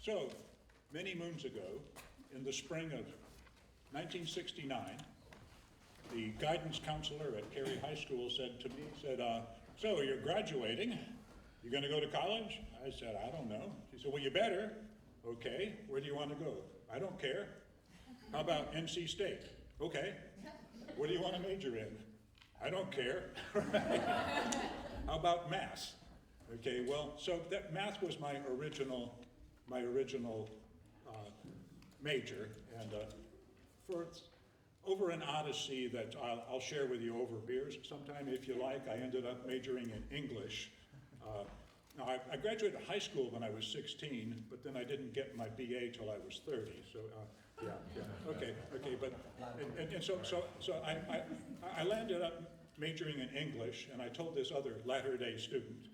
So, many moons ago, in the spring of 1969, the guidance counselor at Cary High School said to me, so you're graduating, you gonna go to college? I said, I don't know. She said, well, you better. Okay, where do you want to go? I don't care. How about NC State? Okay. What do you want to major in? I don't care. How about math? Okay, well, so that math was my original major, and for over an odyssey that I'll share with you over beers sometime if you like, I ended up majoring in English. Now, I graduated high school when I was 16, but then I didn't get my BA till I was 30. So, okay. But and so I landed up majoring in English, and I told this other latter-day student,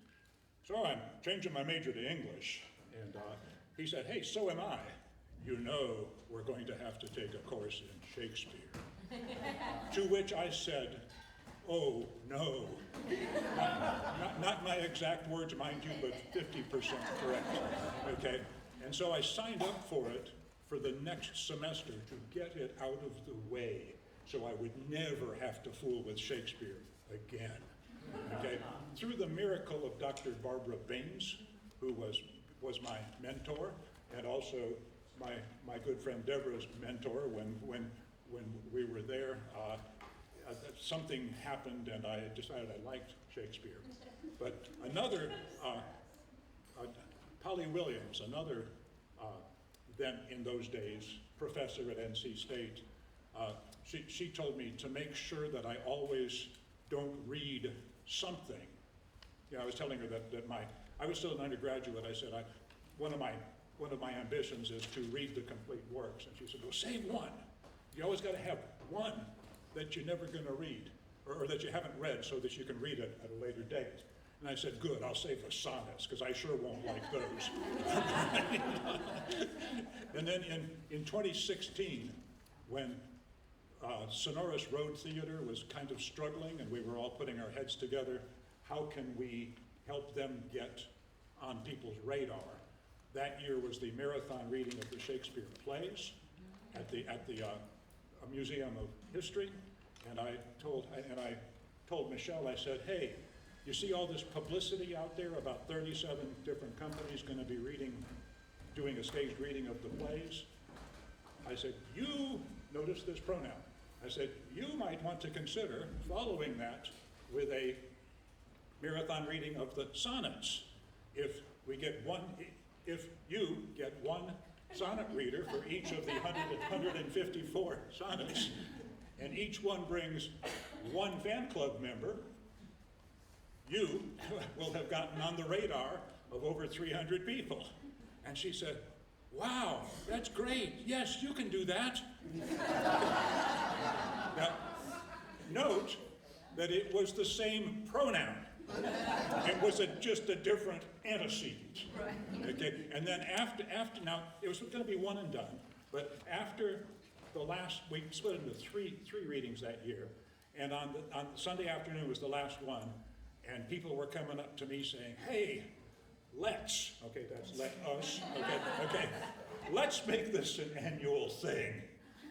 so I'm changing my major to English, and he said, hey, so am I. You know we're going to have to take a course in Shakespeare. To which I said, oh, no. Not my exact words, mind you, but 50% correct, okay? And so I signed up for it for the next semester to get it out of the way so I would never have to fool with Shakespeare again, okay? Through the miracle of Dr. Barbara Baines, who was my mentor, and also my good friend Deborah's mentor when we were there, something happened and I decided I liked Shakespeare. But another, Polly Williams, another, then in those days, professor at NC State, she told me to make sure that I always don't read something. You know, I was telling her that I was still an undergraduate. I said, one of my ambitions is to read the complete works. And she said, well, save one. You always got to have one that you're never going to read, or that you haven't read so that you can read it at a later date. And I said, good, I'll save the sonnets, because I sure won't like those. And then in 2016, when Sonorous Road Theater was kind of struggling and we were all putting our heads together, how can we help them get on people's radar? That year was the marathon reading of the Shakespeare plays at the Museum of History, and I told Michelle, I said, hey, you see all this publicity out there about 37 different companies going to be doing a staged reading of the plays? I said, you, notice this pronoun, I said, you might want to consider following that with a marathon reading of the sonnets. If you get one sonnet reader for each of the 154 sonnets, and each one brings one fan club member, you will have gotten on the radar of over 300 people. And she said, wow, that's great. Yes, you can do that. Now, note that it was the same pronoun. It was just a different antecedent. Okay, and then after now it was going to be one and done, but after the last, we split into three readings that year, and on Sunday afternoon was the last one, and people were coming up to me saying, "Hey, let's," okay, that's let us, okay, let's make this an annual thing.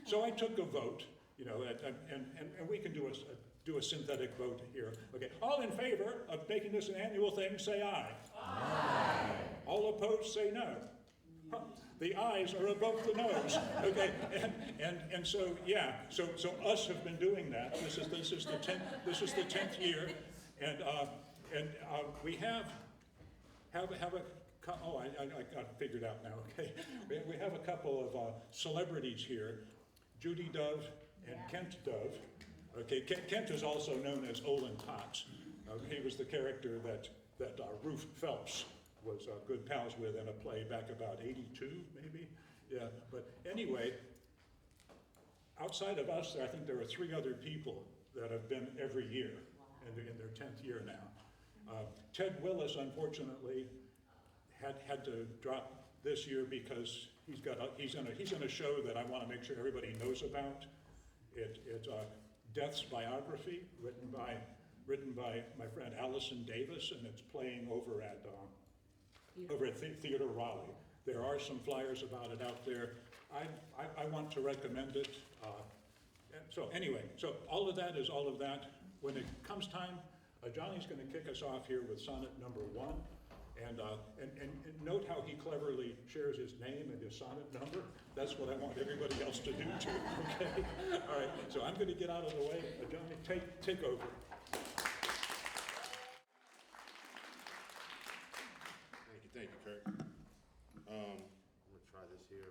So I took a vote. You know, and we can do a synthetic vote here. Okay, all in favor of making this an annual thing, say aye. Aye. All opposed, say no. The ayes are above the noes. Okay, and so yeah, so us have been doing that. This is the 10th year, and we have a. Oh, I got it figured out now. Okay, we have a couple of celebrities here. Judy Dove and Kent Dove. Okay, Kent is also known as Olin Potts. He was the character that Ruth Phelps was good pals with in a play back about 82, maybe? Yeah, but anyway, outside of us, I think there are 3 other people that have been every year, in their 10th year now. Ted Willis, unfortunately, had to drop this year because he's in a show that I want to make sure everybody knows about. It's Death's biography, written by my friend Allison Davis, and it's playing over at Theater Raleigh. There are some flyers about it out there. I want to recommend it. So anyway, so all of that is all of that. When it comes time, Ajani's going to kick us off here with sonnet number 1. And note how he cleverly shares his name and his sonnet number. That's what I want everybody else to do too, okay? All right, so I'm going to get out of the way. Ajani, take over. Thank you, Kurt. I'm going to try this here.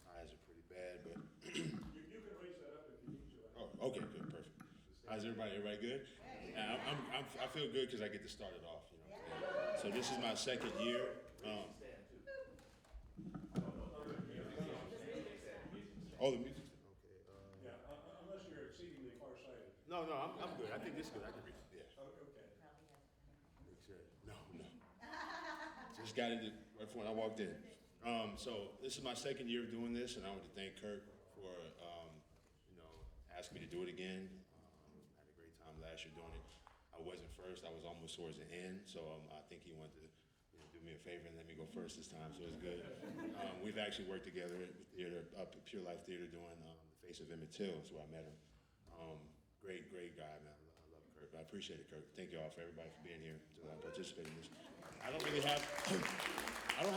My eyes are pretty bad, but... You can raise that up if you need to. Oh, okay, good, perfect. How's everybody? Everybody good? Yeah, I feel good because I get to start it off. You know. So this is my second year. Oh, the music. Okay. Yeah, unless you're exceedingly farsighted. No, I'm good. I think this is good. I can read it. Yeah. Oh, okay. Make sure. No. Just got into right when I walked in. So this is my second year of doing this, and I want to thank Kurt for asking me to do it again. I had a great time last year doing it. I wasn't first. I was almost towards the end, so I think he wanted to do me a favor and let me go first this time, so it's good. We've actually worked together at the theater, up at Pure Life Theater, doing The Face of Emmett Till. That's where I met him. Great guy, man. I love Kurt. I appreciate it, Kurt. Thank you all for everybody for being here to participate in this. I don't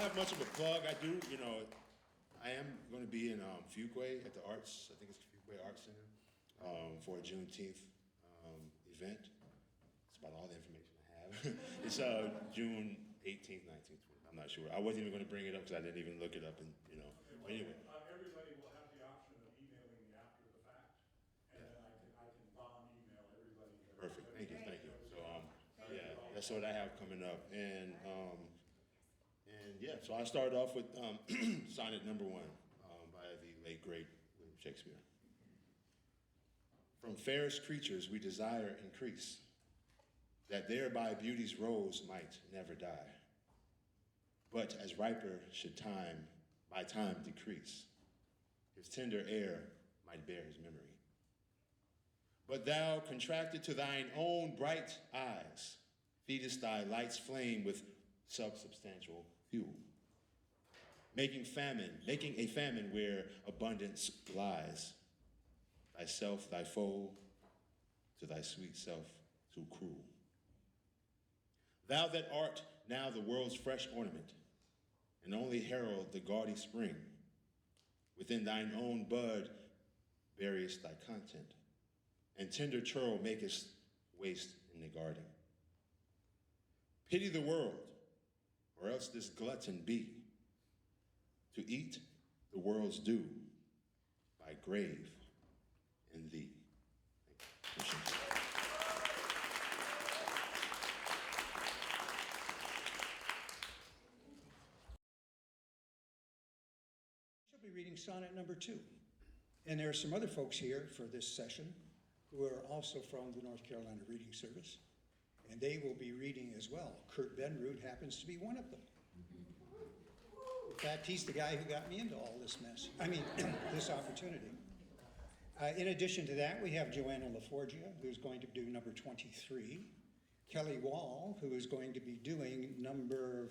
have much of a plug. I do, I am going to be in Fuquay at the Arts. I think it's Fuquay Arts Center for a Juneteenth event. That's about all the information I have. It's June 18th, 19th, 20th. I'm not sure. I wasn't even going to bring it up because I didn't even look it up. And anyway. Everybody will have the option of emailing me after the fact, and then I can bomb email everybody. Perfect. Thank you. So yeah, that's what I have coming up, and yeah. So I started off with sonnet number 1 by the late great William Shakespeare. From fairest creatures we desire increase, that thereby beauty's rose might never die. But as riper should time by time decrease, his tender air might bear his memory. But thou, contracted to thine own bright eyes, feedest thy light's flame with subsubstantial fuel, making a famine where abundance lies, thyself thy foe, to thy sweet self too cruel. Thou that art now the world's fresh ornament, and only herald the gaudy spring, within thine own bud buryest thy content, and tender churl makest waste in the garden. Pity the world, or else this glutton be, to eat the world's due by grave in thee. Thank you. She'll be reading sonnet number 2. And there are some other folks here for this session who are also from the North Carolina Reading Service, and they will be reading as well. Kurt Benrud happens to be one of them. In fact, he's the guy who got me into all this mess. This opportunity. In addition to that, we have Joanna LaForgia, who's going to do number 23. Kelly Wall, who is going to be doing number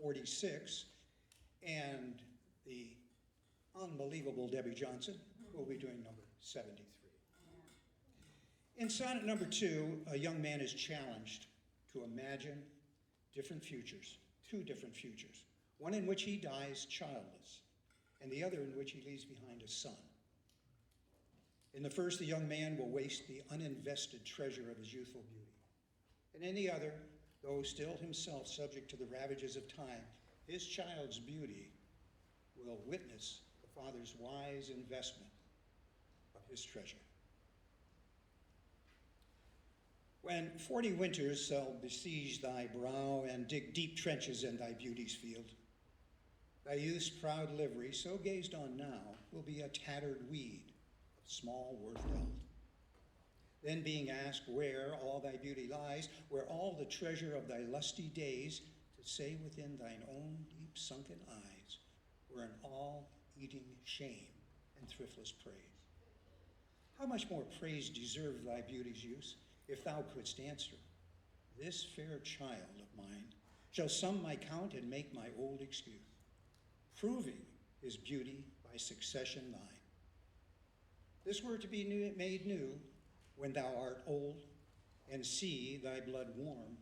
46. And the unbelievable Debbie Johnson, who will be doing number 73. In sonnet number 2, a young man is challenged to imagine different futures, 2 different futures. One in which he dies childless, and the other in which he leaves behind a son. In the first, the young man will waste the uninvested treasure of his youthful beauty. And in the other, though still himself subject to the ravages of time, his child's beauty will witness the father's wise investment of his treasure. When 40 winters shall besiege thy brow and dig deep trenches in thy beauty's field, thy youth's proud livery, so gazed on now, will be a tattered weed of small worth held. Then being asked where all thy beauty lies, where all the treasure of thy lusty days, to say within thine own deep sunken eyes, were an all-eating shame and thriftless praise. How much more praise deserved thy beauty's use, if thou couldst answer, this fair child of mine shall sum my count and make my old excuse. proving his beauty by succession thine. This were to be made new when thou art old, and see thy blood warm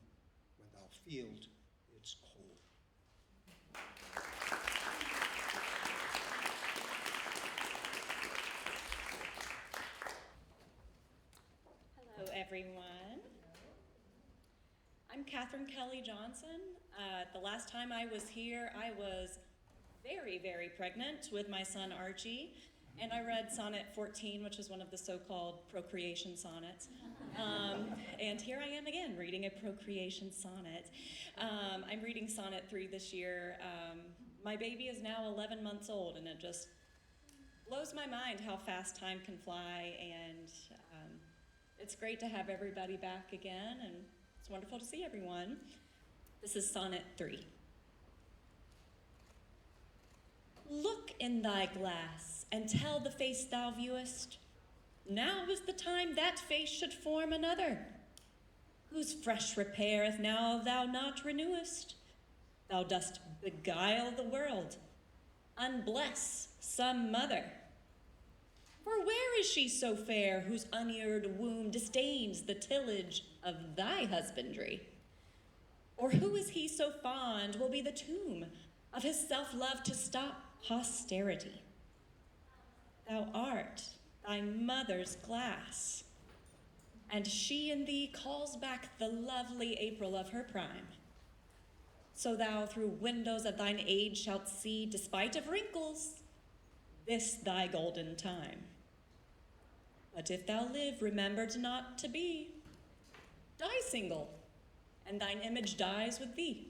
when thou feel'st its cold. Hello, everyone. I'm Catherine Kelly Johnson. The last time I was here, I was very, very pregnant with my son Archie, and I read Sonnet 14, which is one of the so-called procreation sonnets. And here I am again, reading a procreation sonnet. I'm reading Sonnet 3 this year. My baby is now 11 months old, and it just blows my mind how fast time can fly, and it's great to have everybody back again, and it's wonderful to see everyone. This is Sonnet 3. Look in thy glass, and tell the face thou viewest. Now is the time that face should form another, whose fresh repair if now thou not renewest. Thou dost beguile the world, unbless some mother. For where is she so fair, whose uneared womb disdains the tillage of thy husbandry? Or who is he so fond will be the tomb of his self-love to stop posterity? Thou art thy mother's glass, and she in thee calls back the lovely April of her prime. So thou through windows of thine age shalt see, despite of wrinkles, this thy golden time. But if thou live remembered not to be, die single, and thine image dies with thee.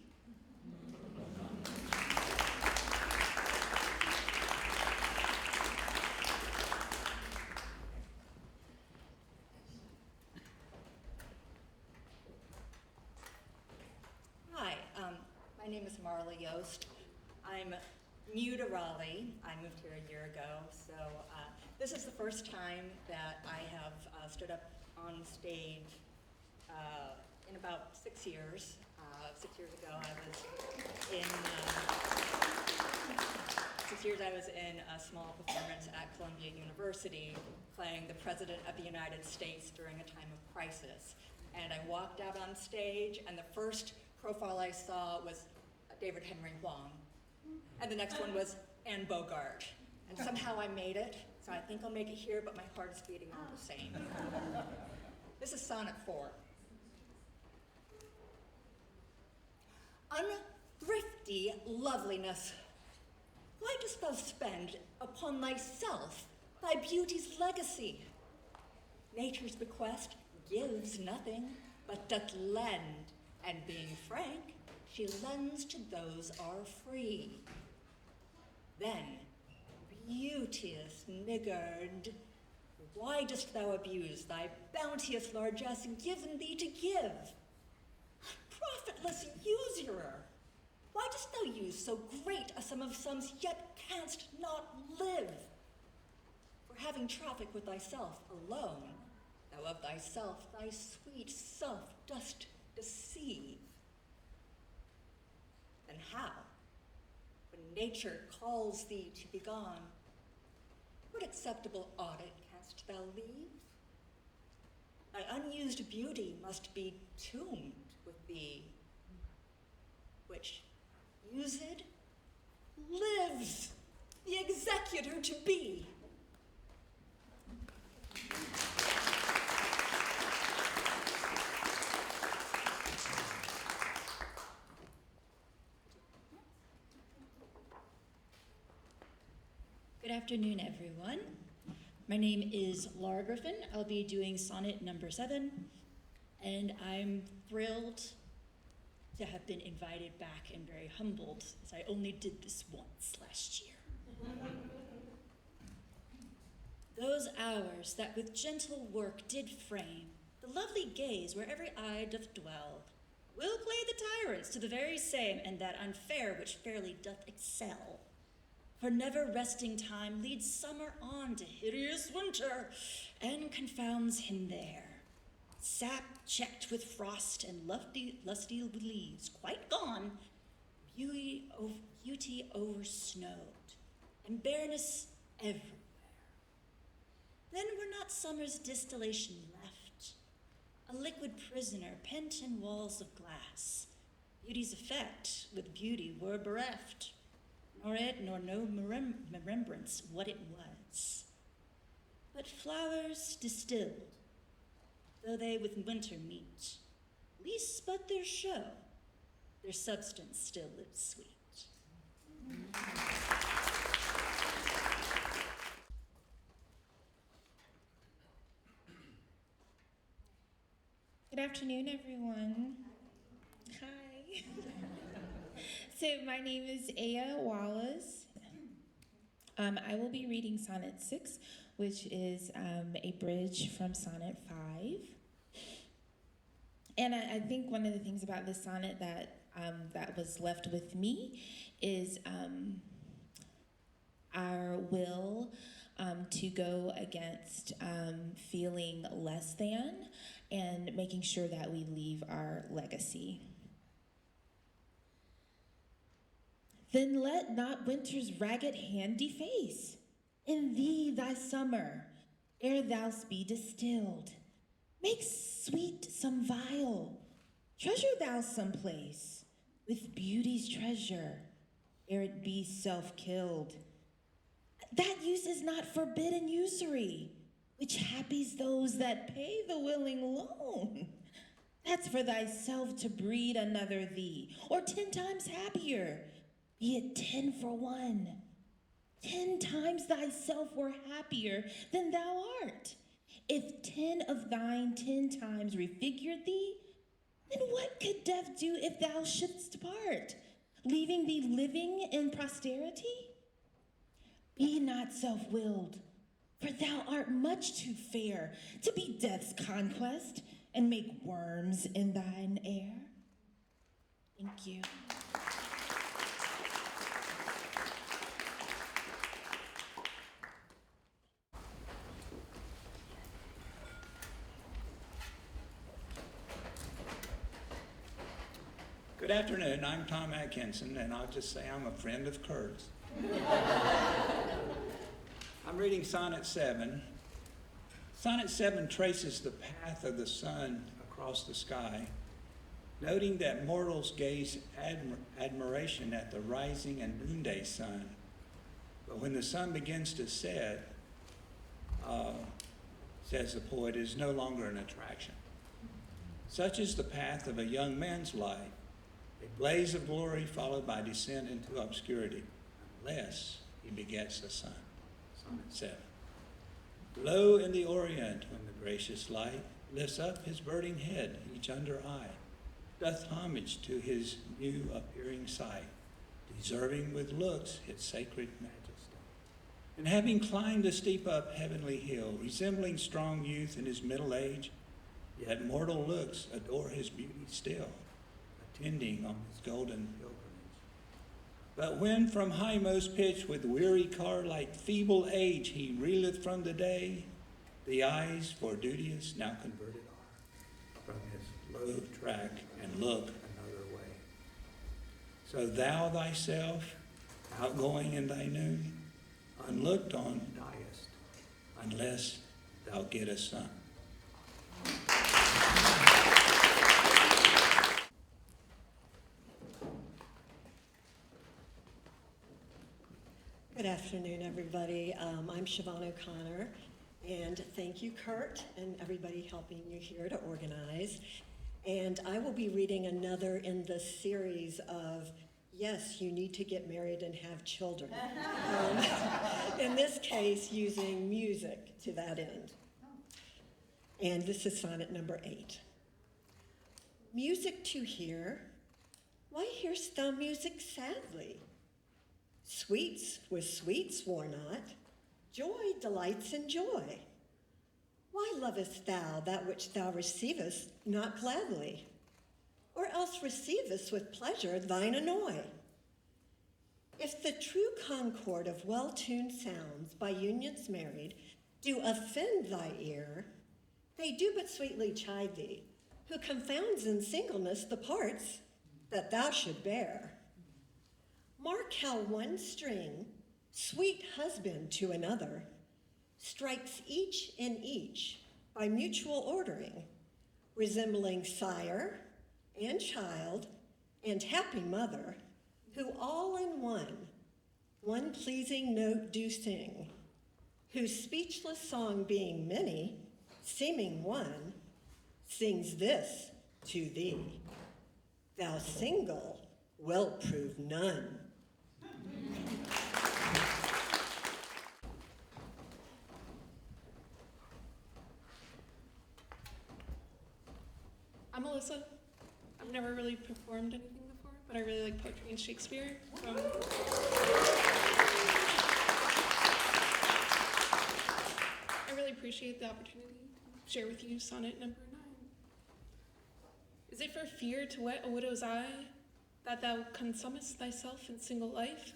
Hi, my name is Marla Yost. I'm new to Raleigh. I moved here a year ago, so this is the first time that I have stood up on stage in about 6 years. 6 years ago, I was in 6 years I was in a small performance at Columbia University, playing the President of the United States during a time of crisis. And I walked out on stage, and the first profile I saw was David Henry Hwang. And the next one was Anne Bogart. And somehow I made it, so I think I'll make it here, but my heart is beating all the same. This is Sonnet 4. Unthrifty loveliness, why dost thou spend upon thyself thy beauty's legacy? Nature's bequest gives nothing, but doth lend, and being frank, she lends to those are free. Then, beauteous niggard, why dost thou abuse thy bounteous largesse given thee to give? Profitless usurer, why dost thou use so great a sum of sums, yet canst not live? For having traffic with thyself alone, thou of thyself, thy sweet self dost deceive. Then how, when nature calls thee to be gone, what acceptable audit canst thou leave? Thy unused beauty must be tombed with thee, which, used, lives the executor to be. Good afternoon, everyone. My name is Laura Griffin. I'll be doing sonnet number 7, and I'm thrilled to have been invited back and very humbled, as I only did this once last year. Those hours that with gentle work did frame the lovely gaze where every eye doth dwell, will play the tyrants to the very same, and that unfair which fairly doth excel. For never resting time leads summer on to hideous winter, and confounds him there. Sap checked with frost and lusty leaves quite gone, beauty oversnowed, and bareness everywhere. Then were not summer's distillation left, a liquid prisoner pent in walls of glass. Beauty's effect with beauty were bereft, nor it nor no remembrance what it was. But flowers distilled, though they with winter meet, least but their show, their substance still lives sweet. Good afternoon, everyone. Hi. So my name is Wallace. I will be reading Sonnet 6, which is a bridge from Sonnet 5. And I think one of the things about this sonnet that was left with me is our will to go against feeling less than and making sure that we leave our legacy. Then let not winter's ragged hand deface in thee thy summer, ere thou be distilled. Make sweet some vial, treasure thou some place with beauty's treasure, ere it be self-killed. That use is not forbidden usury, which happies those that pay the willing loan. That's for thyself to breed another thee, or 10 times happier, be it 10 for 1. 10 times thyself were happier than thou art. If 10 of thine 10 times refigured thee, then what could death do if thou shouldst part, leaving thee living in posterity? Be not self-willed, for thou art much too fair to be death's conquest and make worms in thine air. Thank you. Good afternoon, I'm Tom Atkinson, and I'll just say I'm a friend of Kurt's. I'm reading Sonnet 7. Sonnet 7 traces the path of the sun across the sky, noting that mortals gaze admiration at the rising and noonday sun. But when the sun begins to set, says the poet, it is no longer an attraction. Such is the path of a young man's life, a blaze of glory followed by descent into obscurity, unless he begets a son. Sonnet 7. Low in the orient, when the gracious light lifts up his burning head, each under eye, doth homage to his new appearing sight, deserving with looks its sacred majesty. And having climbed a steep up heavenly hill, resembling strong youth in his middle age, yet mortal looks adore his beauty still, attending on his golden pilgrimage. But when from highmost pitch with weary car like feeble age he reeleth from the day, the eyes for duteous now converted are from his low track and look another way. So thou thyself, outgoing in thy noon, unlooked on diest, unless thou get a son. Good afternoon, everybody. I'm Siobhan O'Connor, and thank you, Kurt, and everybody helping you here to organize. And I will be reading another in the series of, yes, you need to get married and have children. In this case, using music to that end. And this is sonnet number 8. Music to hear, why hear'st thou music sadly? Sweets with sweets war not, joy delights in joy. Why lovest thou that which thou receivest not gladly? Or else receivest with pleasure thine annoy? If the true concord of well-tuned sounds by unions married do offend thy ear, they do but sweetly chide thee, who confounds in singleness the parts that thou should bear. Mark how one string, sweet husband to another, strikes each in each by mutual ordering, resembling sire and child and happy mother, who all in one pleasing note do sing, whose speechless song being many, seeming one, sings this to thee, thou single wilt prove none. I'm Alyssa. I've never really performed anything before, but I really like poetry and Shakespeare. I really appreciate the opportunity to share with you sonnet number 9. Is it for fear to wet a widow's eye, that thou consumest thyself in single life?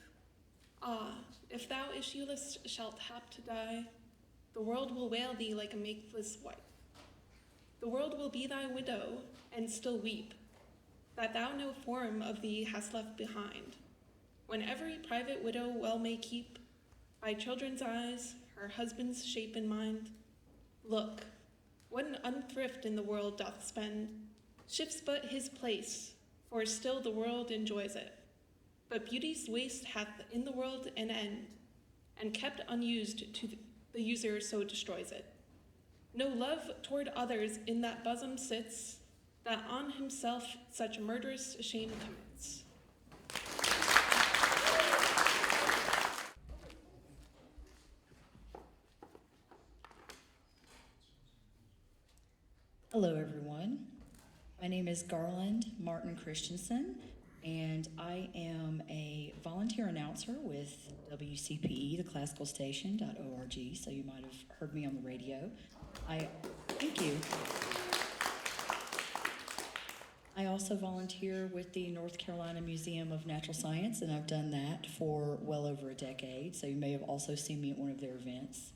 Ah, if thou issueless shalt hap to die, the world will wail thee like a makeless wife. The world will be thy widow, and still weep, that thou no form of thee hast left behind, when every private widow well may keep, by children's eyes, her husband's shape in mind. Look, what an unthrift in the world doth spend, shifts but his place, for still the world enjoys it. But beauty's waste hath in the world an end, and kept unused to the user so destroys it. No love toward others in that bosom sits, that on himself such murderous shame commits. Hello, everyone. My name is Garland Martin-Christensen, and I am a volunteer announcer with WCPE, the classical station.org, so you might have heard me on the radio. Thank you. I also volunteer with the North Carolina Museum of Natural Science, and I've done that for well over a decade, so you may have also seen me at one of their events.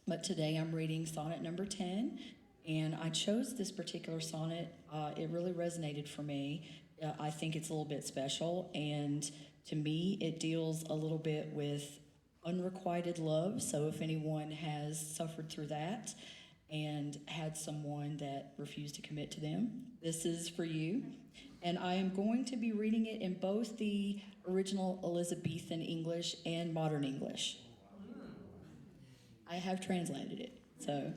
But today I'm reading sonnet number 10, and I chose this particular sonnet. It really resonated for me. I think it's a little bit special, and to me it deals a little bit with unrequited love, so if anyone has suffered through that and had someone that refused to commit to them, this is for you. And I am going to be reading it in both the original Elizabethan English and modern English. I have translated it, so.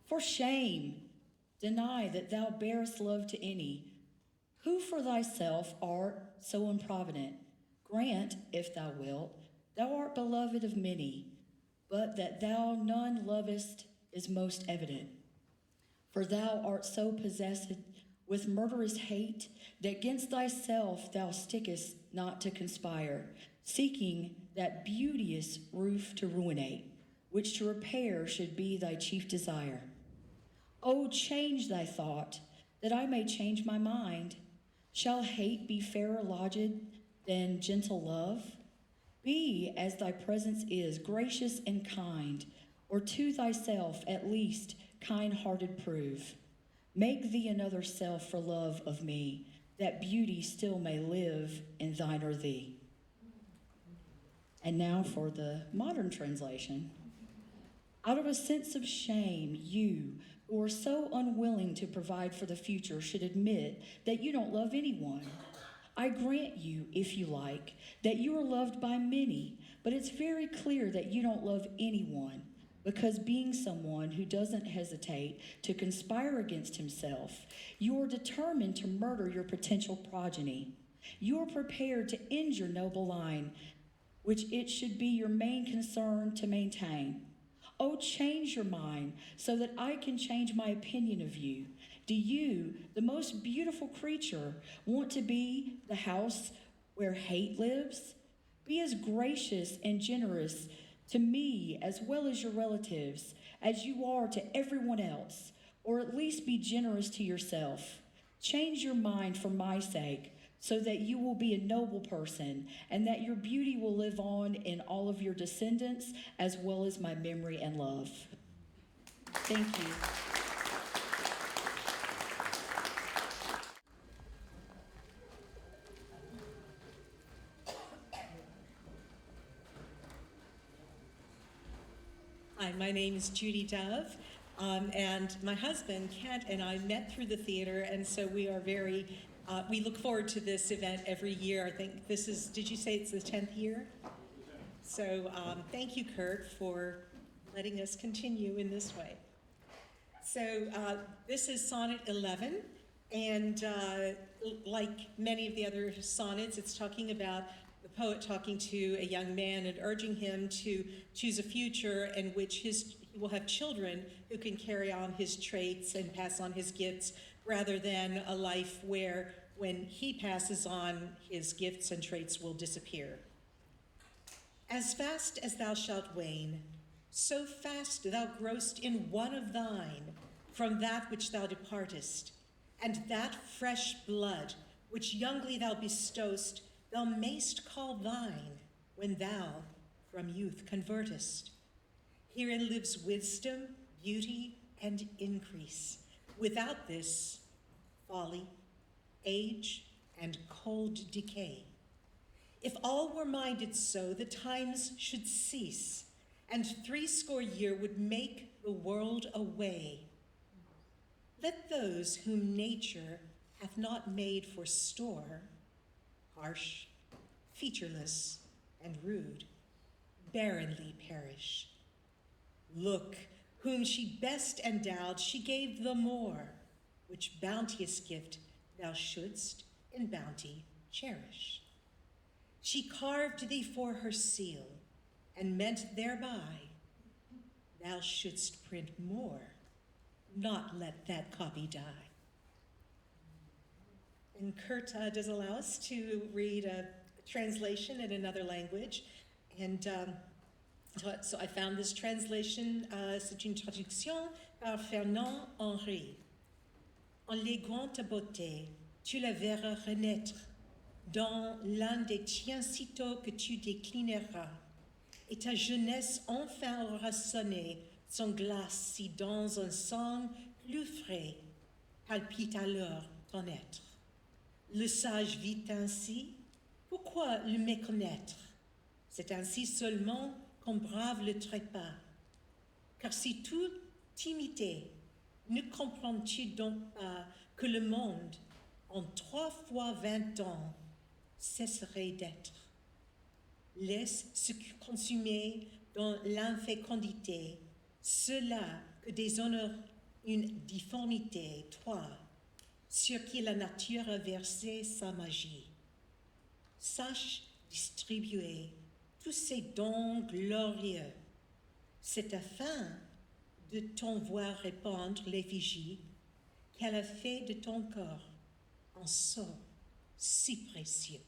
For shame, deny that thou bearest love to any, who for thyself art so improvident. Grant, if thou wilt, thou art beloved of many, but that thou none lovest is most evident. For thou art so possessed with murderous hate, that gainst thyself thou stickest not to conspire, seeking that beauteous roof to ruinate, which to repair should be thy chief desire. O change thy thought, that I may change my mind. Shall hate be fairer lodged than gentle love? Be, as thy presence is, gracious and kind, or to thyself at least kind-hearted prove. Make thee another self for love of me, that beauty still may live in thine or thee. And now for the modern translation. Out of a sense of shame, you, who are so unwilling to provide for the future, should admit that you don't love anyone. I grant you, if you like, that you are loved by many, but it's very clear that you don't love anyone, because being someone who doesn't hesitate to conspire against himself, you are determined to murder your potential progeny. You are prepared to end your noble line, which it should be your main concern to maintain. Oh, change your mind so that I can change my opinion of you. Do you, the most beautiful creature, want to be the house where hate lives? Be as gracious and generous to me as well as your relatives as you are to everyone else, or at least be generous to yourself. Change your mind for my sake, so that you will be a noble person, and that your beauty will live on in all of your descendants, as well as my memory and love. Thank you. my name is Judy Dove, and my husband, Kent, and I met through the theater, and so we are very, we look forward to this event every year. I think this is, did you say it's the 10th year? So thank you, Kurt, for letting us continue in this way. So this is Sonnet 11, and like many of the other sonnets, it's talking about the poet talking to a young man and urging him to choose a future in which he will have children who can carry on his traits and pass on his gifts, rather than a life where when he passes on, his gifts and traits will disappear. As fast as thou shalt wane, so fast thou growst in one of thine from that which thou departest, and that fresh blood which youngly thou bestow'st, thou mayst call thine when thou from youth convertest. Herein lives wisdom, beauty, and increase. Without this, folly, age, and cold decay. If all were minded so, the times should cease, and 80 years would make the world away. Let those whom nature hath not made for store, harsh, featureless, and rude, barrenly perish. Look, whom she best endowed, she gave the more, which bounteous gift thou shouldst in bounty cherish. She carved thee for her seal, and meant thereby thou shouldst print more, not let that copy die. And Kurt does allow us to read a translation in another language, and so I found this translation, c'est une traduction par Fernand Henry. En léguant ta beauté, tu la verras renaître dans l'un des tiens sitôt que tu déclineras, et ta jeunesse enfin aura sonné son glace si dans un sang plus frais palpite alors ton être. Le sage vit ainsi, pourquoi le méconnaître? C'est ainsi seulement qu'on brave le trépas. Car si tout t'imitait, ne comprends-tu donc pas que le monde, en 3 fois 20 ans, cesserait d'être? Laisse se consumer dans l'infécondité, cela que déshonore une difformité, toi, sur qui la nature a versé sa magie. Sache distribuer tous ces dons glorieux. C'est afin de t'en voir répandre l'effigie qu'elle a fait de ton corps un sceau si précieux.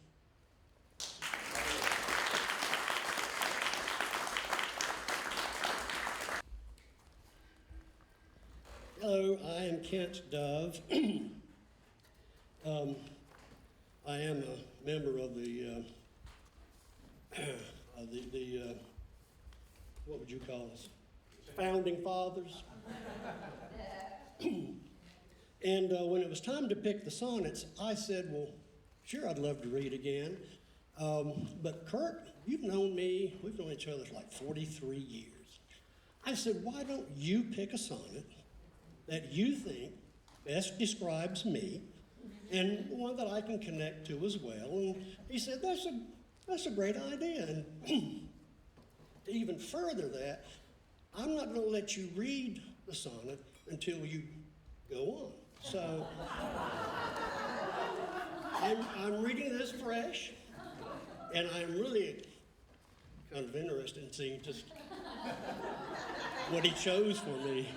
Hello, I am Kent Dove. I am a member of the what would you call us? Founding Fathers. And when it was time to pick the sonnets, I said, well, sure, I'd love to read again. But Kurt, you've known me, we've known each other for like 43 years. I said, why don't you pick a sonnet that you think best describes me, and one that I can connect to as well? And he said, that's a great idea. And to even further that, I'm not going to let you read the sonnet until you go on. So I'm reading this fresh, and I'm really kind of interested in seeing just what he chose for me.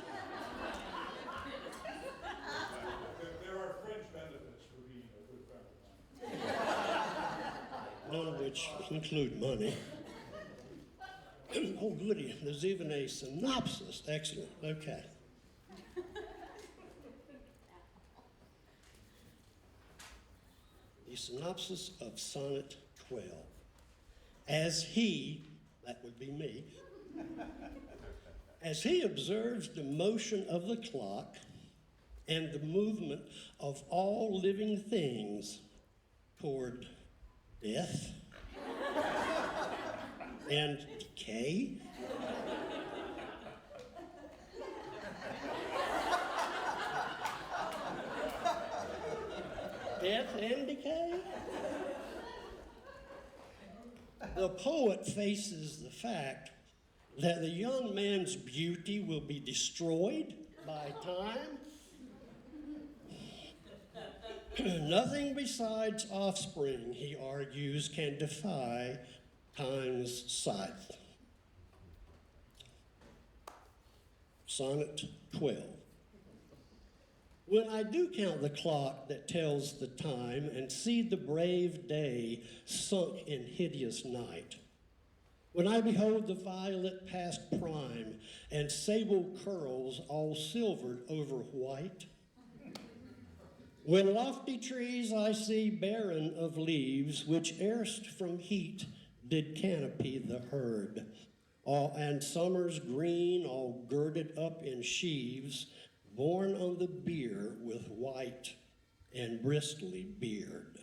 There are fringe benefits for being a good friend of mine. None of which include money. Oh, goody, there's even a synopsis. Excellent, okay. The synopsis of Sonnet 12. As he, that would be me, as he observes the motion of the clock and the movement of all living things toward death and decay, death and decay? The poet faces the fact that the young man's beauty will be destroyed by time. Nothing besides offspring, he argues, can defy time's scythe. Sonnet 12. When I do count the clock that tells the time and see the brave day sunk in hideous night, when I behold the violet past prime and sable curls all silvered over white, when lofty trees I see barren of leaves, which erst from heat did canopy the herd, and summer's green all girded up in sheaves, borne on the bier with white and bristly beard.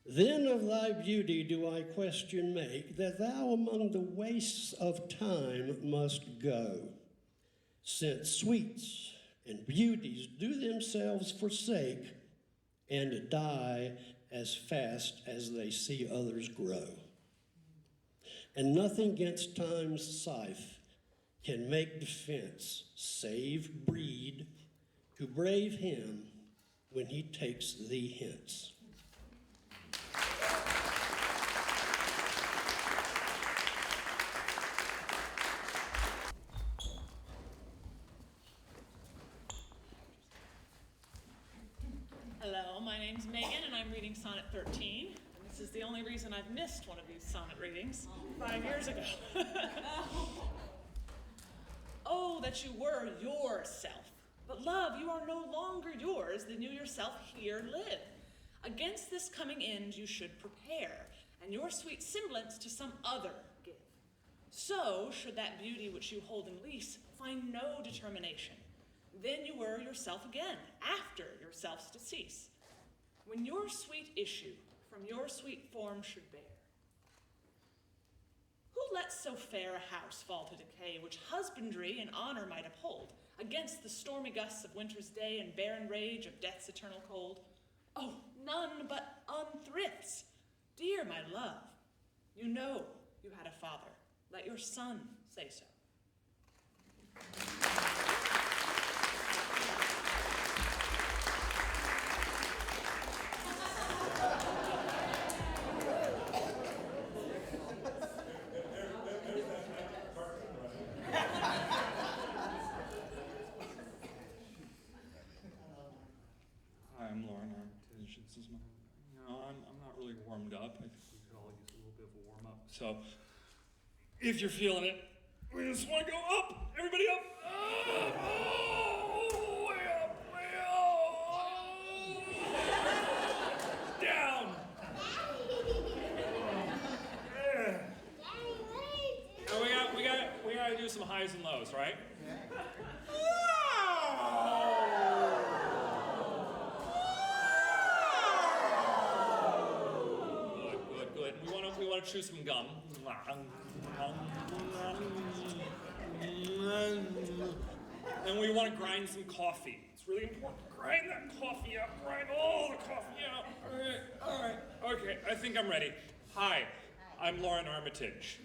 Then of thy beauty do I question make, that thou among the wastes of time must go, since sweets and beauties do themselves forsake and die as fast as they see others grow. And nothing 'gainst time's scythe can make defense, save breed, to brave him when he takes thee hence. Hello, my name's Maegan, and I'm reading Sonnet 13. And this is the only reason I've missed one of these sonnet readings 5 years ago. Oh, that you were yourself. But love, you are no longer yours than you yourself here live. Against this coming end you should prepare, and your sweet semblance to some other give. So should that beauty which you hold in lease find no determination. Then you were yourself again, after yourself's decease, when your sweet issue from your sweet form should bear. Who lets so fair a house fall to decay, which husbandry and honor might uphold, against the stormy gusts of winter's day and barren rage of death's eternal cold? Oh, none but unthrifts. Dear my love, you know you had a father. Let your son say so. I'm Loren Armitage. This is my, I'm not really warmed up. I think we could all use a little bit of a warm up. So, if you're feeling it, we just want to go up. Everybody up. Oh, way up, way up. Down. And we gotta do some highs and lows, right? We want to chew some gum. And we want to grind some coffee. It's really important. Grind that coffee up. Grind all the coffee out. All right. Okay, I think I'm ready. Hi, I'm Loren Armitage.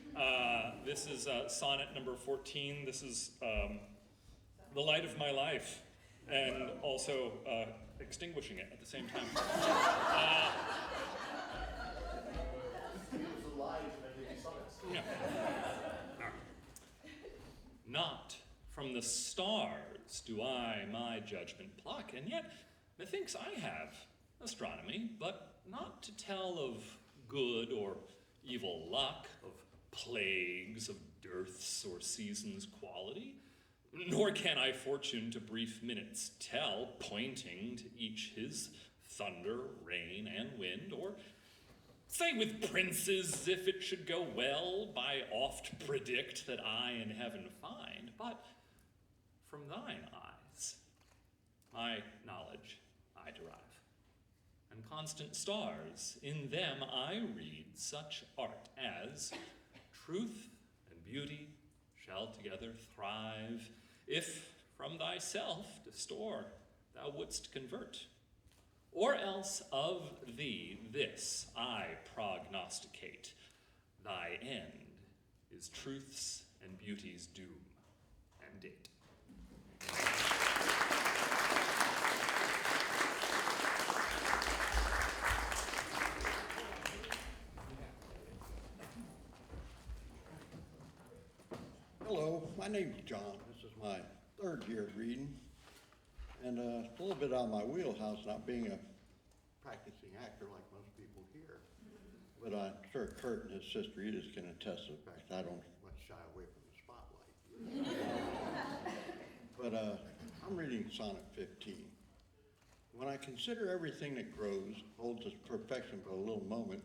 This is sonnet number 14. This is the light of my life, and also extinguishing it at the same time. Yeah. Not from the stars do I my judgment pluck, and yet methinks I have astronomy, but not to tell of good or evil luck, of plagues, of dearths or seasons' quality, nor can I fortune to brief minutes tell, pointing to each his thunder, rain, and wind, or say with princes, if it should go well, by oft predict that I in heaven find, but from thine eyes my knowledge I derive. And constant stars, in them I read such art as truth and beauty shall together thrive, if from thyself to store thou wouldst convert. Or else of thee this I prognosticate. Thy end is truth's and beauty's doom and date. Hello, my name's John. This is my third year of reading. And it's a little bit out of my wheelhouse, not being a practicing actor like most people here. But I'm sure Kurt and his sister Edith can attest to the fact that I don't much shy away from the spotlight. But I'm reading Sonnet 15. When I consider everything that grows, holds its perfection but a little moment,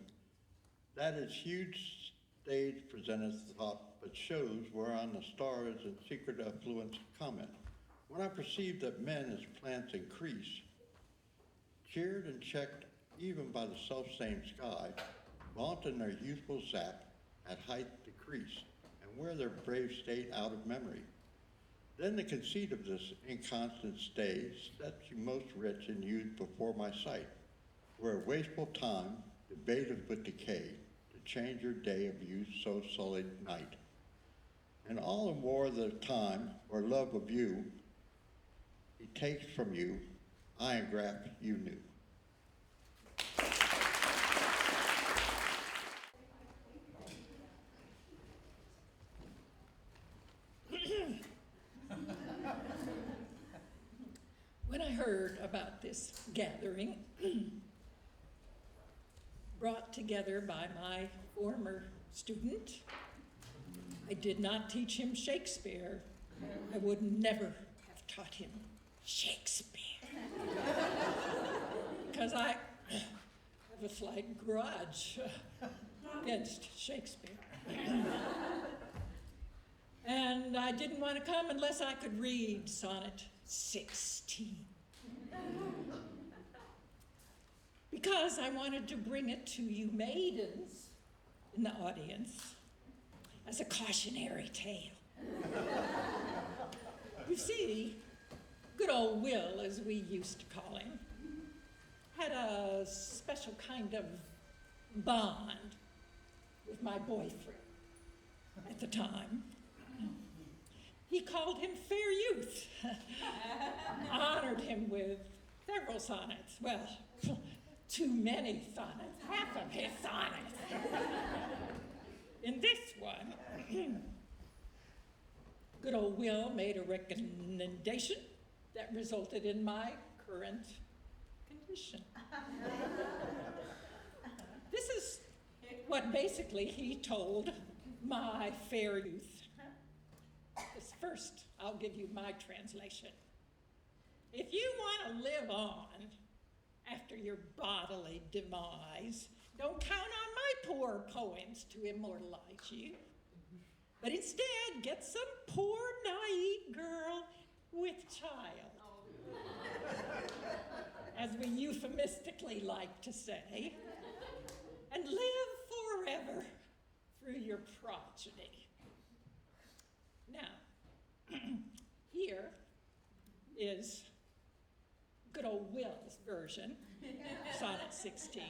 that its huge stage presenteth thought, but shows whereon the stars and secret affluence comment. When I perceive that men as plants increase, cheered and checked even by the self-same sky, vaunt in their youthful sap, at height decrease, and wear their brave state out of memory. Then the conceit of this inconstant stay sets you most rich in youth before my sight, where wasteful time debateth with decay, to change your day of youth so sullied night. And all in war the time, or love of you, he takes from you, I engraft you new. When I heard about this gathering, brought together by my former student, I did not teach him Shakespeare. I would never have taught him Shakespeare. Because I have a slight grudge against Shakespeare. And I didn't want to come unless I could read Sonnet 16. Because I wanted to bring it to you maidens in the audience as a cautionary tale. You see, good old Will, as we used to call him, had a special kind of bond with my boyfriend at the time. He called him fair youth, honored him with several sonnets. Well, too many sonnets, half of his sonnets. In this one, good old Will made a recommendation that resulted in my current condition. This is what basically he told my fair youth. First, I'll give you my translation. If you want to live on after your bodily demise, don't count on my poor poems to immortalize you, but instead get some poor, naive girl with child, as we euphemistically like to say, and live forever through your progeny. Now, here is good old Will's version, Sonnet 16,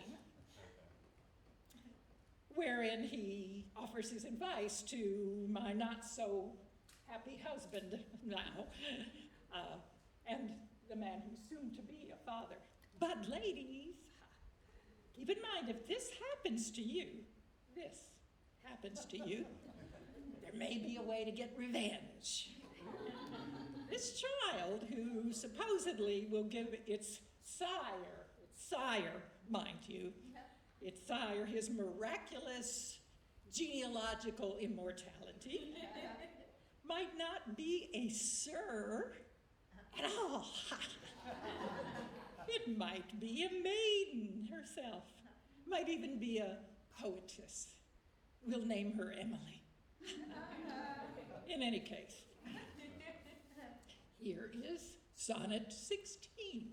wherein he offers his advice to my not so happy husband now, and the man who's soon to be a father. But ladies, keep in mind, if this happens to you, there may be a way to get revenge. This child, who supposedly will give its sire, mind you, its sire his miraculous genealogical immortality, might not be a sir at all. It might be a maiden herself, might even be a poetess. We'll name her Emily. In any case, here is Sonnet 16.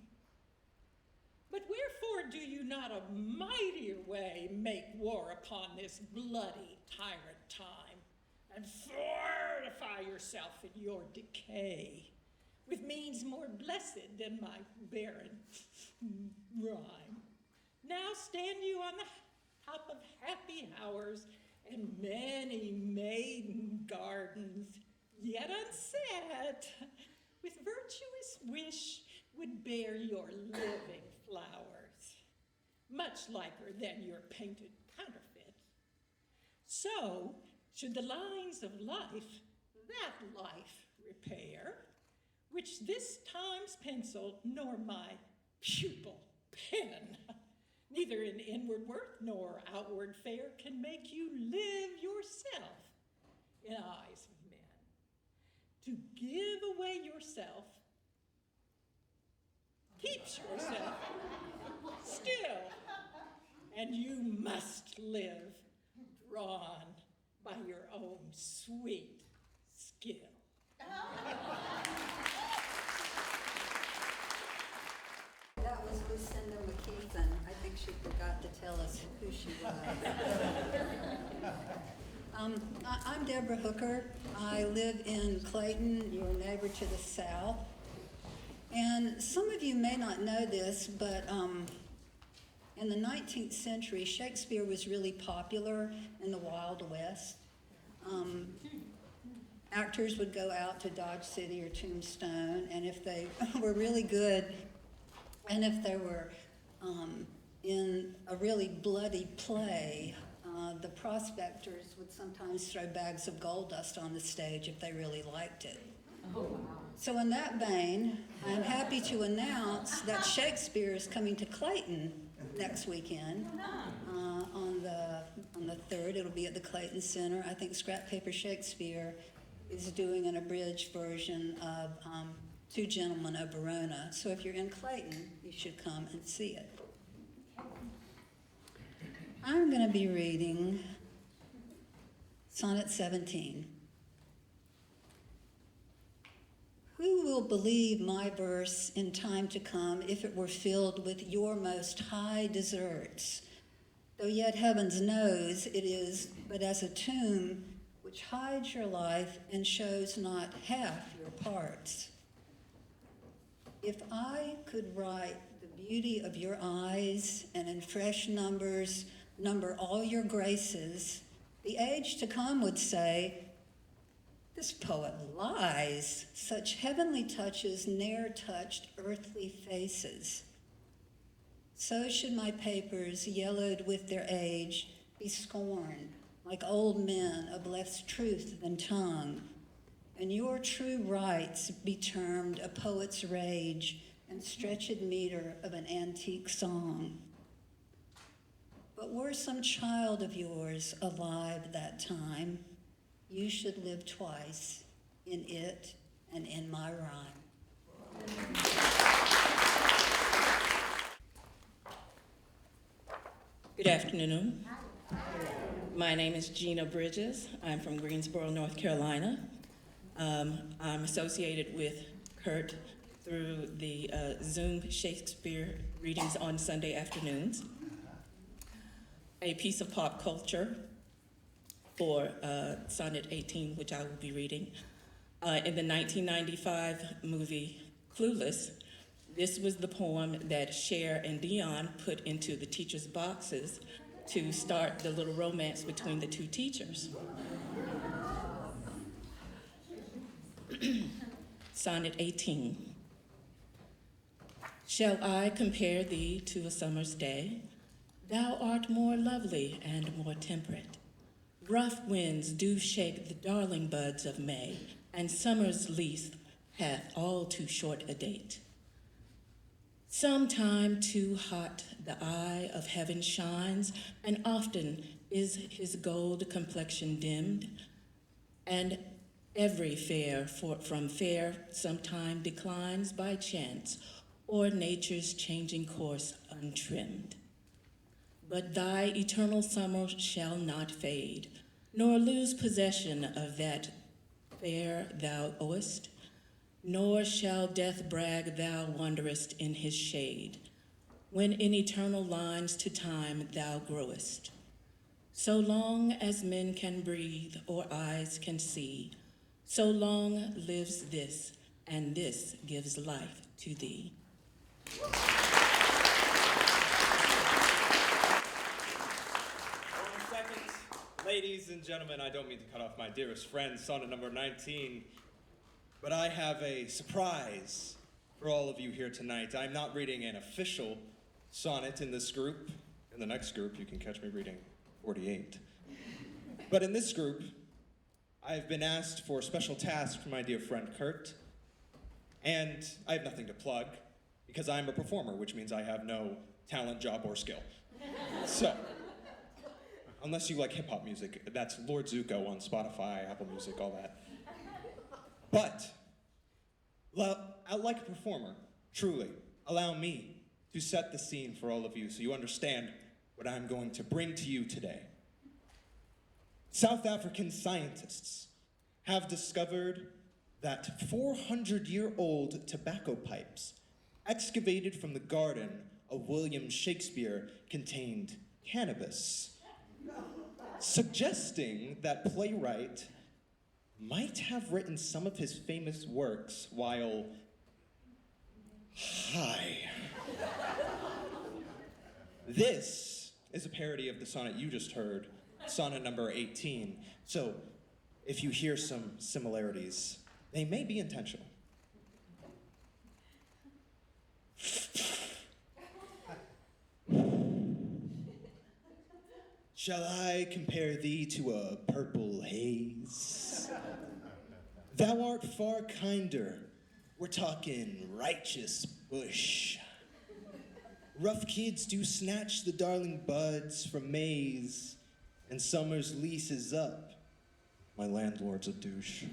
But wherefore do you not a mightier way make war upon this bloody tyrant time, and fortify yourself in your decay, with means more blessed than my barren rhyme. Now stand you on the top of happy hours and many maiden gardens, yet unset, with virtuous wish would bear your living flowers, much liker than your painted counterfeit. So, should the lines of life, that life repair, which this time's pencil nor my pupil pen, neither in inward worth nor outward fare, can make you live yourself in eyes of men. To give away yourself keeps yourself still, and you must live drawn by your own sweet skill. That was Lucinda MacKethan. I think she forgot to tell us who she was. I'm Deborah Hooker. I live in Clayton, your neighbor to the south. And some of you may not know this, but in the 19th century, Shakespeare was really popular in the Wild West. Actors would go out to Dodge City or Tombstone, and if they were really good, and if they were in a really bloody play, the prospectors would sometimes throw bags of gold dust on the stage if they really liked it. Oh, wow. So in that vein, I'm happy to announce that Shakespeare is coming to Clayton next weekend on the 3rd. It'll be at the Clayton Center. I think Scrap Paper Shakespeare is doing an abridged version of Two Gentlemen of Verona. So if you're in Clayton, you should come and see it. I'm going to be reading Sonnet 17. Who will believe my verse in time to come if it were filled with your most high deserts? Though yet heavens knows it is but as a tomb which hides your life and shows not half your parts. If I could write the beauty of your eyes and in fresh numbers number all your graces, the age to come would say, this poet lies, such heavenly touches ne'er touched earthly faces. So should my papers, yellowed with their age, be scorned, like old men of less truth than tongue, and your true rights be termed a poet's rage and stretched meter of an antique song. But were some child of yours alive that time, you should live twice, in it and in my rhyme. Good afternoon. My name is Jeanna Bridges. I'm from Greensboro, North Carolina. I'm associated with Kurt through the Zoom Shakespeare readings on Sunday afternoons. A piece of pop culture for Sonnet 18, which I will be reading. In the 1995 movie Clueless, this was the poem that Cher and Dion put into the teachers' boxes to start the little romance between the two teachers. Sonnet 18. Shall I compare thee to a summer's day? Thou art more lovely and more temperate. Rough winds do shake the darling buds of May, and summer's leaf hath all too short a date. Sometime too hot the eye of heaven shines, and often is his gold complexion dimmed, and every fair from fair sometime declines by chance, or nature's changing course untrimmed. But thy eternal summer shall not fade, nor lose possession of that fair thou owest, nor shall death brag thou wanderest in his shade, when in eternal lines to time thou growest. So long as men can breathe or eyes can see, so long lives this, and this gives life to thee. Ladies and gentlemen, I don't mean to cut off my dearest friend, sonnet number 19, but I have a surprise for all of you here tonight. I'm not reading an official sonnet in this group. In the next group, you can catch me reading 48. But in this group, I've been asked for a special task from my dear friend Kurt, and I have nothing to plug, because I'm a performer, which means I have no talent, job, or skill. So, unless you like hip-hop music, that's Lord Zuko on Spotify, Apple Music, all that. But, like a performer, truly, allow me to set the scene for all of you so you understand what I'm going to bring to you today. South African scientists have discovered that 400-year-old tobacco pipes excavated from the garden of William Shakespeare contained cannabis, suggesting that playwright might have written some of his famous works while high. This is a parody of the sonnet you just heard, sonnet number 18. So, if you hear some similarities, they may be intentional. Shall I compare thee to a purple haze? Thou art far kinder, we're talking righteous bush. Rough kids do snatch the darling buds from maize, and summer's lease is up. My landlord's a douche.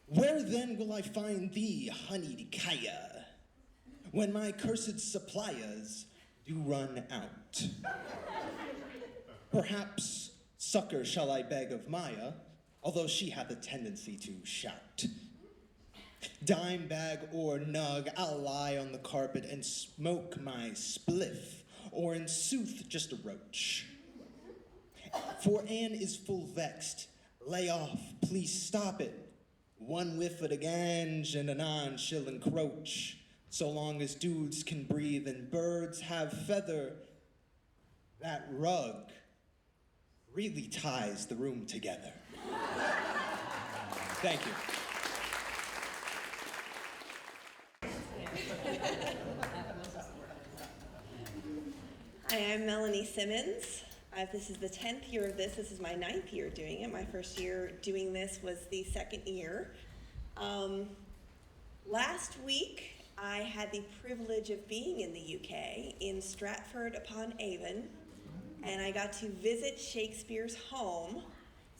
Where then will I find thee, honeyed Kaya, when my cursed suppliers do run out? Perhaps succor shall I beg of Maya, although she hath a tendency to shout. Dime bag or nug, I'll lie on the carpet and smoke my spliff, or in sooth just a roach. For Anne is full vexed. Lay off, please stop it. One whiff of the ganj and anon she'll encroach. So long as dudes can breathe and birds have feather, that rug really ties the room together. Thank you. Hi, I'm Melanie Simmons. This is the 10th year of this. This is my 9th year doing it. My first year doing this was the second year. Last week, I had the privilege of being in the UK, in Stratford-upon-Avon, and I got to visit Shakespeare's home.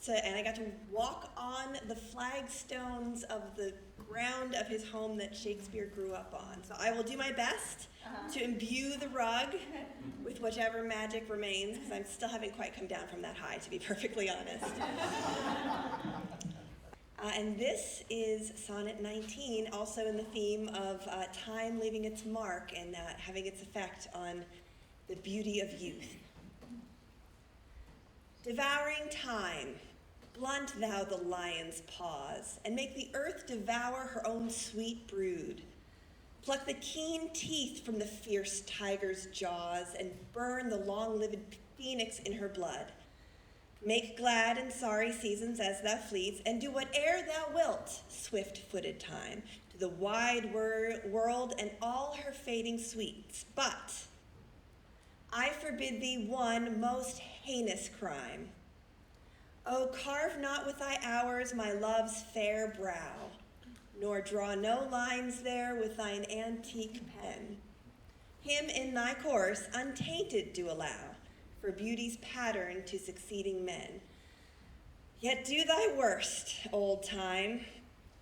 And I got to walk on the flagstones of the ground of his home that Shakespeare grew up on. So I will do my best to imbue the rug with whichever magic remains, because I still haven't quite come down from that high, to be perfectly honest. And this is Sonnet 19, also in the theme of time leaving its mark and having its effect on the beauty of youth. Devouring time, blunt thou the lion's paws, and make the earth devour her own sweet brood. Pluck the keen teeth from the fierce tiger's jaws, and burn the long-lived phoenix in her blood. Make glad and sorry seasons as thou fleets, and do whate'er thou wilt, swift-footed time, to the wide world and all her fading sweets. But I forbid thee one most heinous crime. Oh, carve not with thy hours my love's fair brow, nor draw no lines there with thine antique pen. Him in thy course untainted do allow, for beauty's pattern to succeeding men. Yet do thy worst, old time.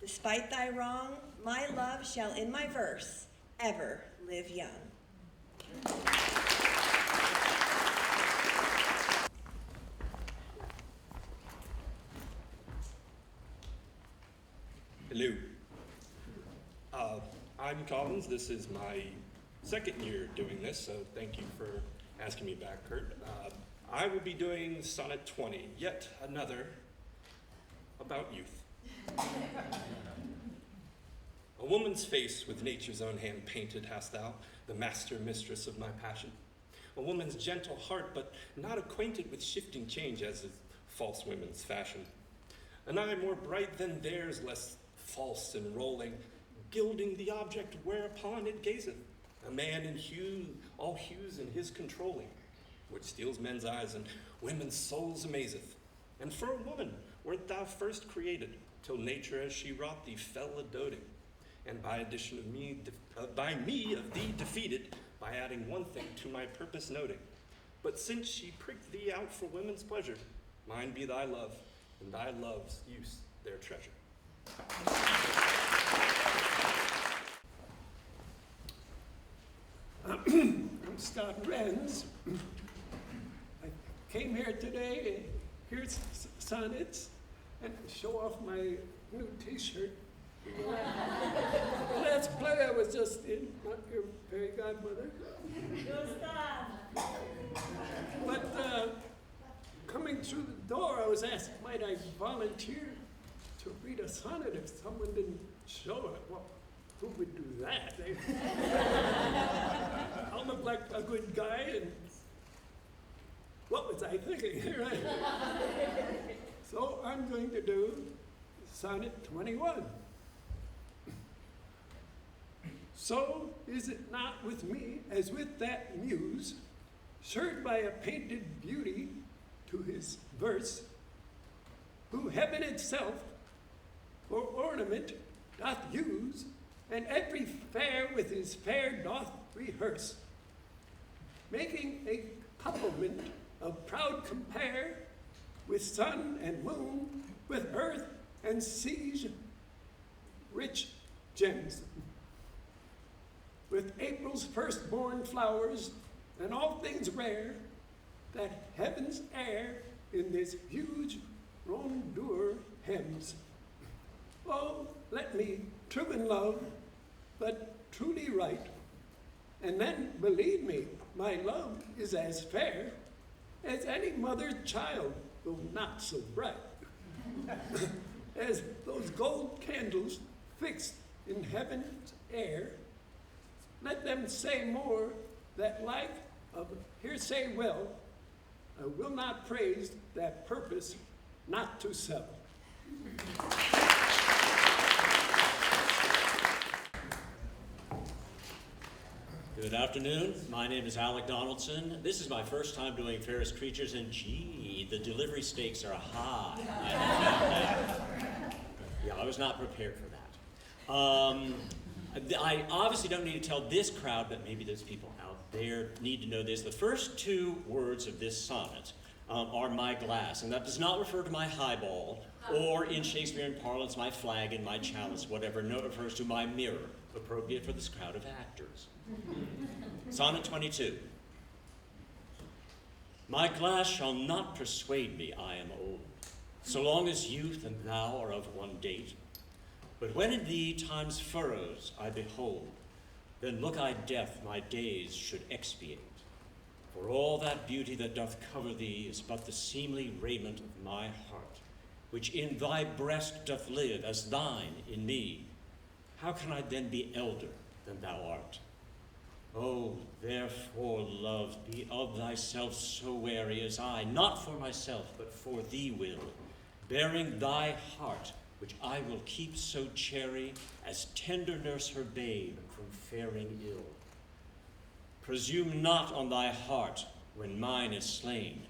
Despite thy wrong, my love shall in my verse ever live young. Hello. I'm Collins. This is my second year doing this, so thank you for asking me back, Kurt. I will be doing Sonnet 20, yet another about youth. A woman's face with nature's own hand painted hast thou, the master mistress of my passion. a woman's gentle heart, but not acquainted with shifting change as is false women's fashion. An eye more bright than theirs, less false and rolling, gilding the object whereupon it gazeth. A man in hue, all hues in his controlling, which steals men's eyes and women's souls amazeth. And for a woman wert thou first created, till nature as she wrought thee fell a-doting. And by addition of me, by me of thee defeated, by adding one thing to my purpose noting. But since she pricked thee out for women's pleasure, mine be thy love, and thy love's use their treasure. I'm Scott Renz. I came here today to hear sonnets and show off my new t-shirt. The last play I was just in, not your fairy godmother. But coming through the door, I was asked, might I volunteer to read a sonnet if someone didn't show it? Well, who would do that? I'll look like a good guy, and what was I thinking? So I'm going to do Sonnet 21. So is it not with me as with that muse, shirred by a painted beauty to his verse, who heaven itself for ornament doth use, and every fair with his fair doth rehearse, making a couplement of proud compare with sun and moon, with earth and seas, rich gems, with April's firstborn flowers and all things rare that heaven's air in this huge rondure hems. Oh, let me, true in love, but truly right, and then believe me, my love is as fair as any mother's child, though not so bright, as those gold candles fixed in heaven's air. Let them say more, that like of hearsay well, I will not praise that purpose not to sell. Good afternoon. My name is Alec Donaldson. This is my first time doing Fairest Creatures, and gee, the delivery stakes are high. Yeah, I was not prepared for that. I obviously don't need to tell this crowd, but maybe those people out there need to know this. The first two words of this sonnet are my glass, and that does not refer to my highball, or in Shakespearean parlance, my flagon, my chalice, whatever. No, it refers to my mirror, appropriate for this crowd of actors. Sonnet 22. My glass shall not persuade me I am old, so long as youth and thou are of one date. But when in thee time's furrows I behold, then look I death my days should expiate. For all that beauty that doth cover thee is but the seemly raiment of my heart, which in thy breast doth live as thine in me. How can I then be elder than thou art? Oh, therefore, love, be of thyself so wary as I, not for myself, but for thee will, bearing thy heart, which I will keep so chary as tender nurse her babe from faring ill. Presume not on thy heart when mine is slain.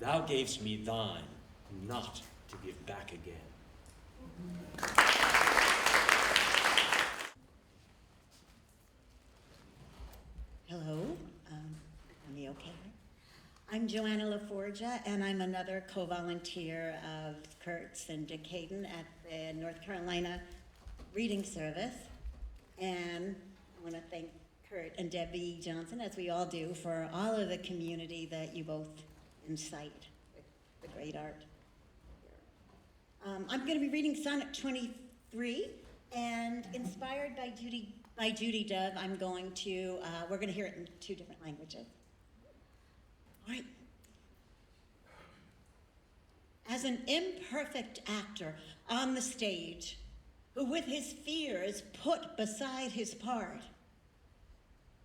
Thou gavest me thine, not to give back again. Hello, am I okay? I'm Joanna LaForgia, and I'm another co-volunteer of Kurt's and Dick Hayden at the North Carolina Reading Service. And I want to thank Kurt and Debbie Johnson, as we all do, for all of the community that you both incite with the great art. I'm going to be reading Sonnet 23, and inspired by Judy Dove, I'm going to, we're going to hear it in 2 different languages. All right. As an imperfect actor on the stage, who with his fears put beside his part,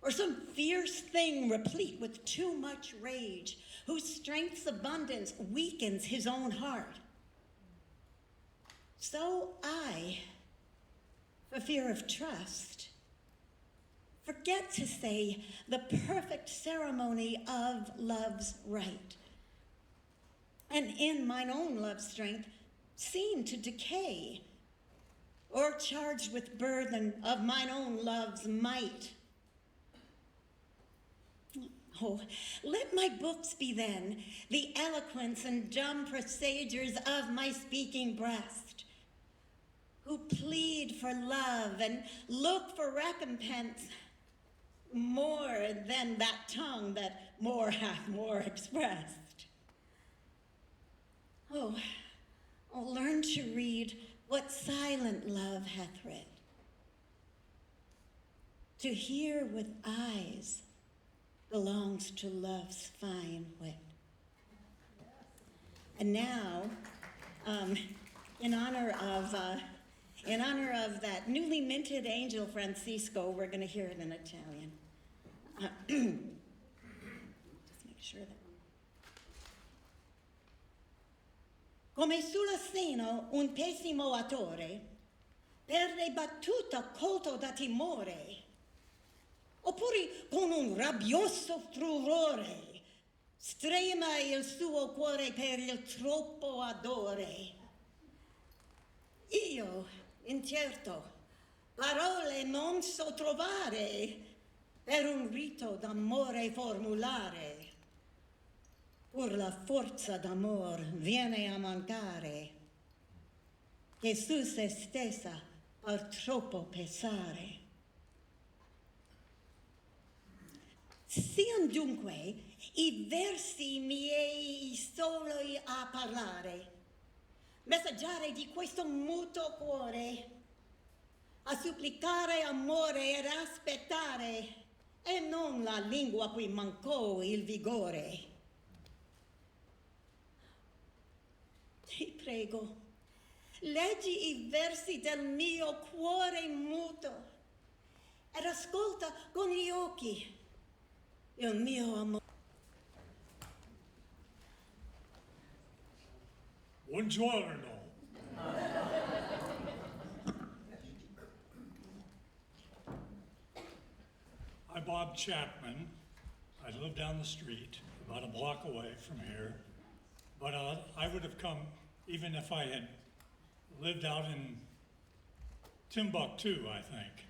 or some fierce thing replete with too much rage, whose strength's abundance weakens his own heart. So I, for fear of trust, forget to say the perfect ceremony of love's right, and in mine own love strength seem to decay, or charged with burthen of mine own love's might. Oh, let my books be then the eloquence and dumb presagers of my speaking breast, who plead for love and look for recompense more than that tongue that more hath more expressed. Oh, learn to read what silent love hath read, to hear with eyes belongs to love's fine wit. And now, in honor of that newly minted angel Francisco, we're going to hear it in Italian. Just make sure that. Come sulla seno un pessimo attore, perde battuta colto da timore, oppure con un rabbioso furore strema il suo cuore per il troppo adore. Io, incerto, parole non so trovare per un rito d'amore formulare. Pur la forza d'amor viene a mancare, che su se stessa par troppo pesare. Sian dunque I versi miei soli a parlare, messaggiare di questo muto cuore, a supplicare amore ed aspettare, e non la lingua cui mancò il vigore. Ti prego, leggi I versi del mio cuore muto ed ascolta con gli occhi il mio amore. Buongiorno. I'm Bob Chapman. I live down the street, about a block away from here. But I would have come even if I had lived out in Timbuktu, I think,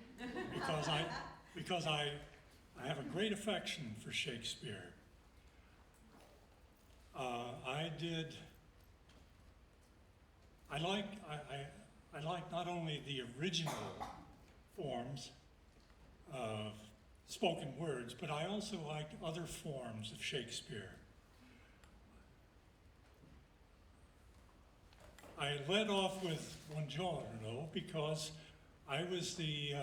because I have a great affection for Shakespeare. I like not only the original forms of spoken words, but I also like other forms of Shakespeare. I led off with Buongiorno because I was the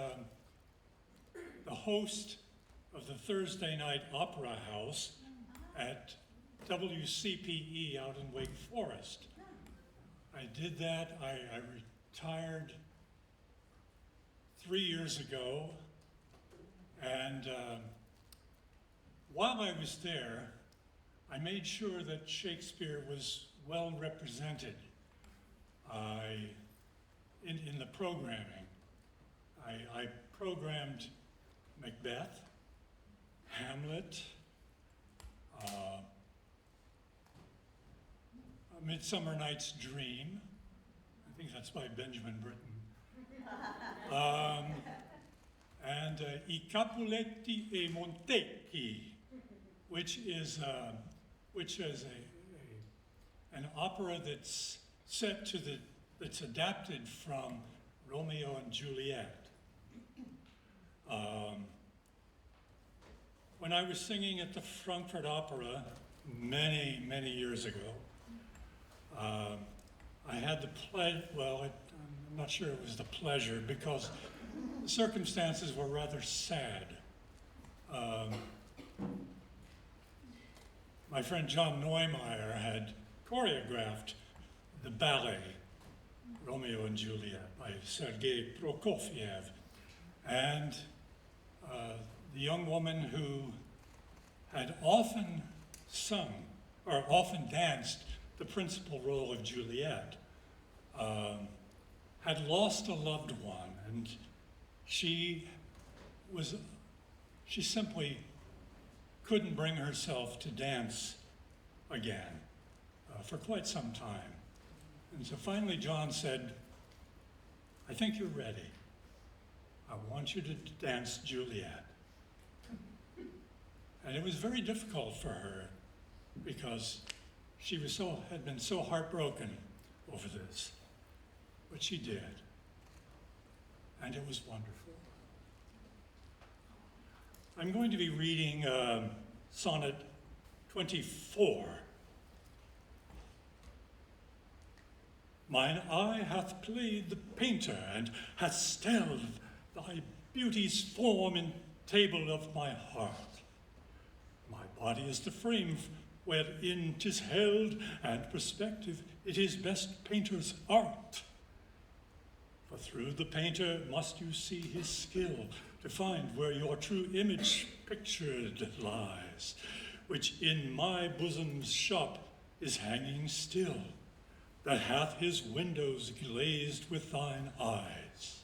host of the Thursday night opera house at WCPE out in Wake Forest. I did that. I retired 3 years ago, and while I was there, I made sure that Shakespeare was well represented in the programming. I programmed Macbeth, Hamlet, A Midsummer Night's Dream. I think that's by Benjamin Britten. And I Capuletti e Montecchi, which is an opera that's that's adapted from Romeo and Juliet. When I was singing at the Frankfurt Opera many, many years ago, I had the pleasure, I'm not sure it was the pleasure because the circumstances were rather sad. My friend John Neumeier had choreographed the ballet, Romeo and Juliet, by Sergei Prokofiev. And the young woman who had often sung or often danced the principal role of Juliet, had lost a loved one, and she simply couldn't bring herself to dance again for quite some time. And so finally John said, I think you're ready. I want you to dance Juliet. And it was very difficult for her because she had been so heartbroken over this. But she did. And it was wonderful. I'm going to be reading Sonnet 24. Mine eye hath played the painter, and hath stelled thy beauty's form in table of my heart. My body is the frame wherein 'tis held, and perspective it is best painter's art. For through the painter must you see his skill, to find where your true image pictured lies, which in my bosom's shop is hanging still, that hath his windows glazed with thine eyes.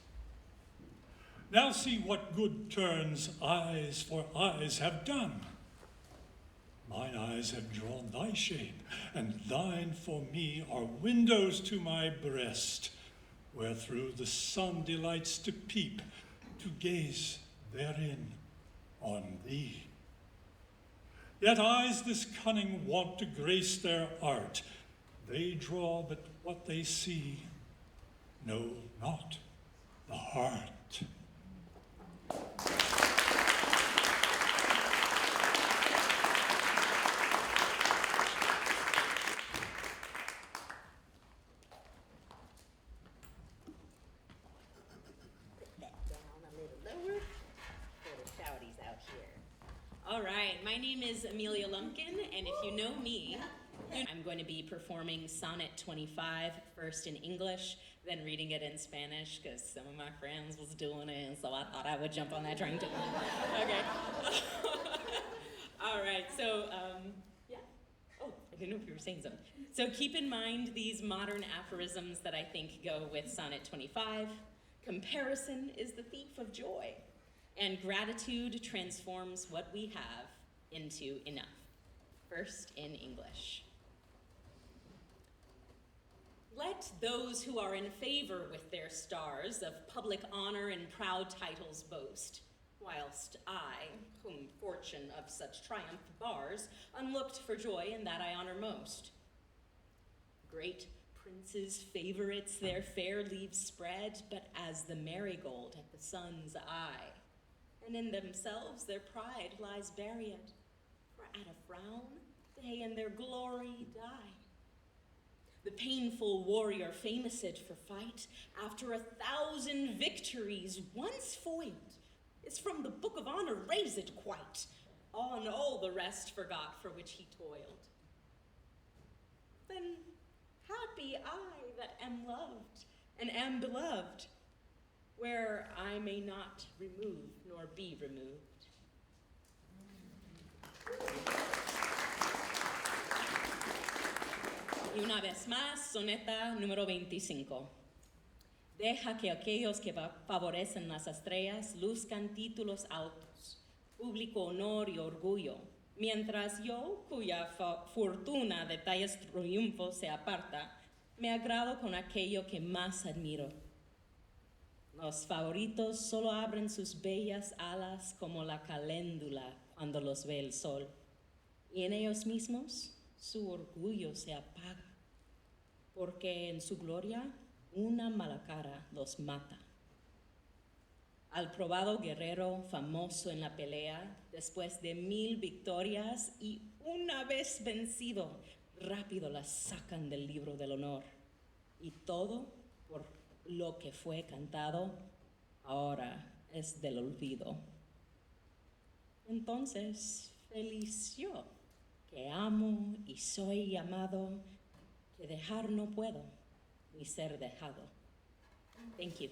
Now see what good turns eyes for eyes have done. Mine eyes have drawn thy shape, and thine for me are windows to my breast, where through the sun delights to peep, to gaze therein on thee. Yet eyes this cunning want to grace their art. They draw but what they see, know not the heart. All right, my name is Amelia Lumpkin, and if you know me, I'm going to be performing Sonnet 25, first in English, then reading it in Spanish, because some of my friends was doing it, and so I thought I would jump on that train too. Okay. All right, so, yeah. Oh, I didn't know if you were saying something. So keep in mind these modern aphorisms that I think go with Sonnet 25. Comparison is the thief of joy, and gratitude transforms what we have into enough. First in English. Let those who are in favor with their stars of public honor and proud titles boast, whilst I, whom fortune of such triumph bars, unlooked for joy in that I honor most. Great princes' favorites their fair leaves spread, but as the marigold at the sun's eye, and in themselves their pride lies buried, for at a frown they in their glory die. The painful warrior famoused for fight, after 1,000 victories once foiled, is from the book of honor razed quite, on all the rest forgot for which he toiled. Then happy I that am loved and am beloved, where I may not remove nor be removed. Y una vez más, soneta número 25. Deja que aquellos que favorecen las estrellas luzcan títulos altos, público honor y orgullo, mientras yo, cuya fortuna de tales triunfos se aparta, me agrado con aquello que más admiro. Los favoritos solo abren sus bellas alas como la caléndula cuando los ve el sol, y en ellos mismos su orgullo se apaga, porque en su gloria una mala cara los mata. Al probado guerrero famoso en la pelea, después de 1000 victorias y una vez vencido, rápido las sacan del libro del honor. Y todo por lo que fue cantado, ahora es del olvido. Entonces, feliz yo, que amo y soy amado, que dejar no puedo, ni ser dejado. Thank you.